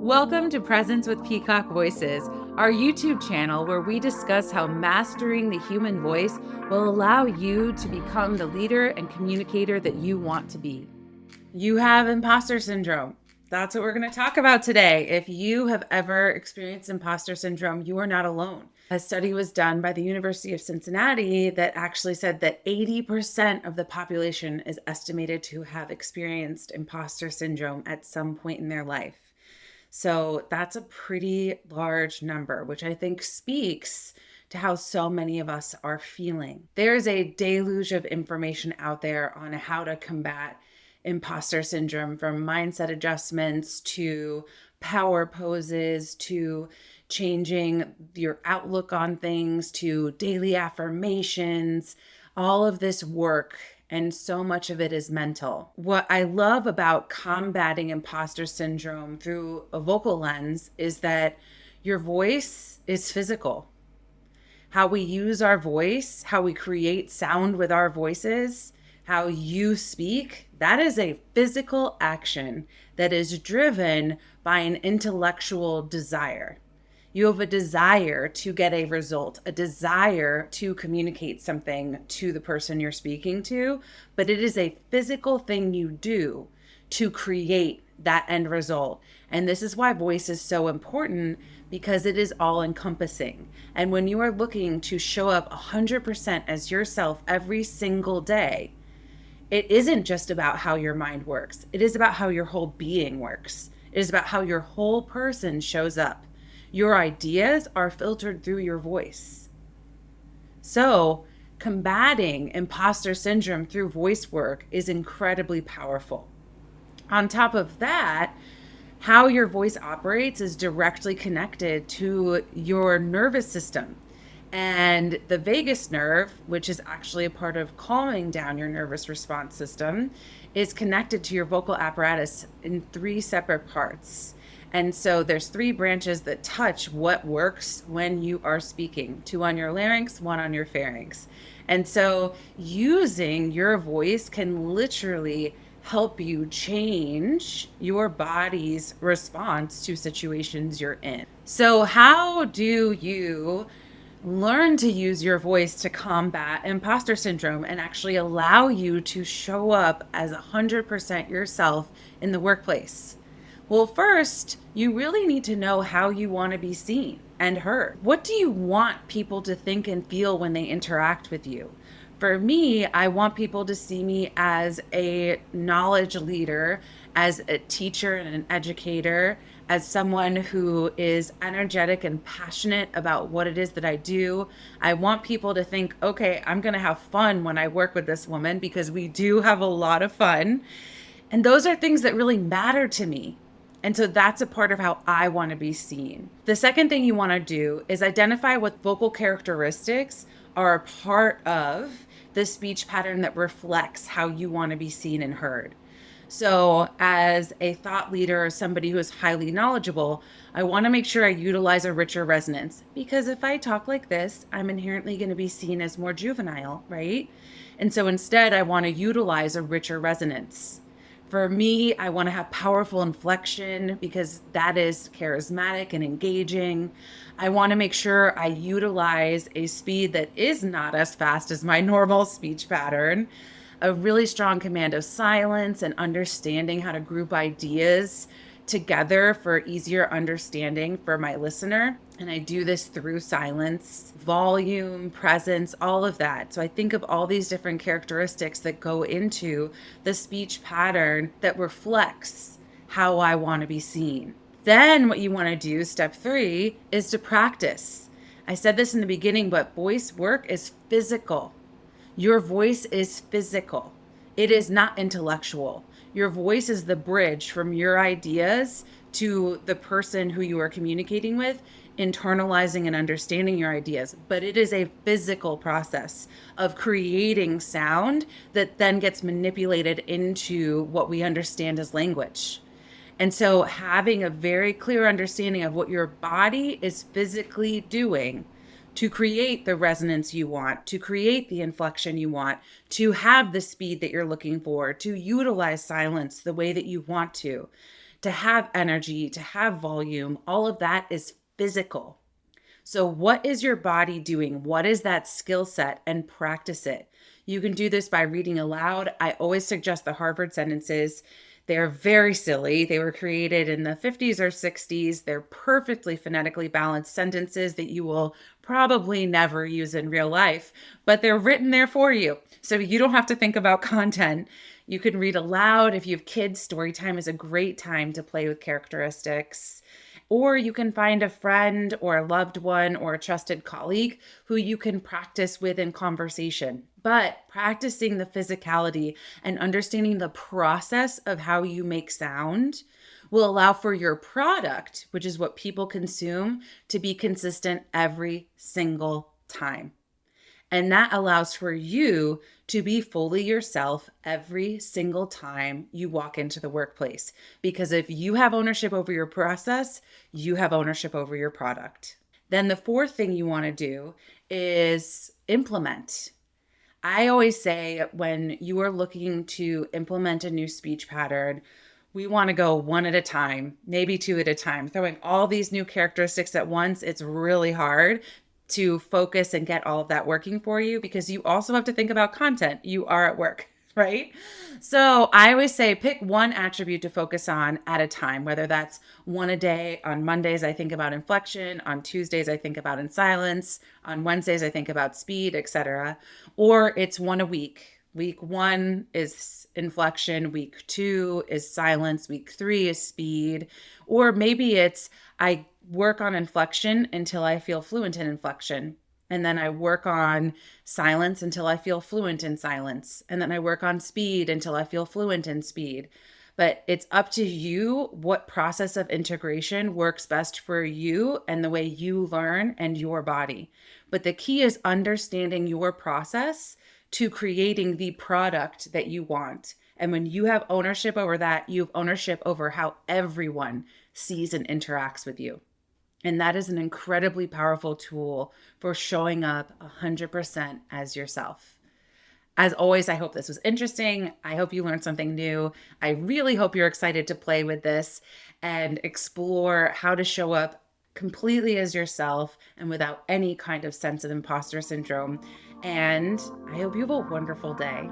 Welcome to Presence with Peacock Voices, our YouTube channel where we discuss how mastering the human voice will allow you to become the leader and communicator that you want to be. You have imposter syndrome. That's what we're going to talk about today. If you have ever experienced imposter syndrome, you are not alone. A study was done by the University of Cincinnati that actually said that 80% of the population is estimated to have experienced imposter syndrome at some point in their life. So that's a pretty large number, which I think speaks to how so many of us are feeling. There's a deluge of information out there on how to combat imposter syndrome, from mindset adjustments to power poses to changing your outlook on things to daily affirmations. All of this work, and so much of it is mental. What I love about combating imposter syndrome through a vocal lens is that your voice is physical. How we use our voice, how we create sound with our voices, how you speak, that is a physical action that is driven by an intellectual desire. You have a desire to get a result, a desire to communicate something to the person you're speaking to, but it is a physical thing you do to create that end result. And this is why voice is so important, because it is all encompassing. And when you are looking to show up 100% as yourself every single day, it isn't just about how your mind works. It is about how your whole being works. It is about how your whole person shows up. Your ideas are filtered through your voice. So, combating imposter syndrome through voice work is incredibly powerful. On top of that, how your voice operates is directly connected to your nervous system. And the vagus nerve, which is actually a part of calming down your nervous response system, is connected to your vocal apparatus in 3 separate parts. And so there's 3 branches that touch what works when you are speaking, 2 on your larynx, 1 on your pharynx. And so using your voice can literally help you change your body's response to situations you're in. So how do you learn to use your voice to combat imposter syndrome and actually allow you to show up as 100% yourself in the workplace? Well, first, you really need to know how you want to be seen and heard. What do you want people to think and feel when they interact with you? For me, I want people to see me as a knowledge leader, as a teacher and an educator, as someone who is energetic and passionate about what it is that I do. I want people to think, okay, I'm going to have fun when I work with this woman, because we do have a lot of fun. And those are things that really matter to me. And so that's a part of how I want to be seen. The second thing you want to do is identify what vocal characteristics are a part of the speech pattern that reflects how you want to be seen and heard. So as a thought leader or somebody who is highly knowledgeable, I want to make sure I utilize a richer resonance, because if I talk like this, I'm inherently going to be seen as more juvenile, right? And so instead, I want to utilize a richer resonance. For me, I want to have powerful inflection, because that is charismatic and engaging. I want to make sure I utilize a speed that is not as fast as my normal speech pattern, a really strong command of silence, and understanding how to group ideas together for easier understanding for my listener. And I do this through silence, volume, presence, all of that. So I think of all these different characteristics that go into the speech pattern that reflects how I want to be seen. Then what you want to do, step 3, is to practice. I said this in the beginning, but voice work is physical. Your voice is physical. It is not intellectual. Your voice is the bridge from your ideas to the person who you are communicating with, internalizing and understanding your ideas. But it is a physical process of creating sound that then gets manipulated into what we understand as language. And so having a very clear understanding of what your body is physically doing to create the resonance you want, to create the inflection you want, to have the speed that you're looking for, to utilize silence the way that you want to to have energy, to have volume, all of that is physical. So, what is your body doing? What is that skill set? And practice it. You can do this by reading aloud. I always suggest the Harvard sentences. They're very silly. They were created in the 50s or 60s. They're perfectly phonetically balanced sentences that you will probably never use in real life, but they're written there for you. So you don't have to think about content. You can read aloud. If you have kids, story time is a great time to play with characteristics. Or you can find a friend or a loved one or a trusted colleague who you can practice with in conversation. But practicing the physicality and understanding the process of how you make sound will allow for your product, which is what people consume, to be consistent every single time. And that allows for you to be fully yourself every single time you walk into the workplace. Because if you have ownership over your process, you have ownership over your product. Then the fourth thing you want to do is implement. I always say when you are looking to implement a new speech pattern, we want to go one at a time, maybe two at a time. Throwing all these new characteristics at once, it's really hard to focus and get all of that working for you because you also have to think about content. You are at work, right? So I always say pick one attribute to focus on at a time, whether that's one a day. On Mondays, I think about inflection. On Tuesdays, I think about in silence. On Wednesdays, I think about speed, etc. Or it's one a week. Week 1 is inflection. Week 2 is silence. Week 3 is speed. Or maybe it's I work on inflection until I feel fluent in inflection. And then I work on silence until I feel fluent in silence. And then I work on speed until I feel fluent in speed. But it's up to you what process of integration works best for you and the way you learn and your body. But the key is understanding your process to creating the product that you want. And when you have ownership over that, you have ownership over how everyone sees and interacts with you. And that is an incredibly powerful tool for showing up 100% as yourself. As always, I hope this was interesting. I hope you learned something new. I really hope you're excited to play with this and explore how to show up completely as yourself and without any kind of sense of imposter syndrome. And I hope you have a wonderful day.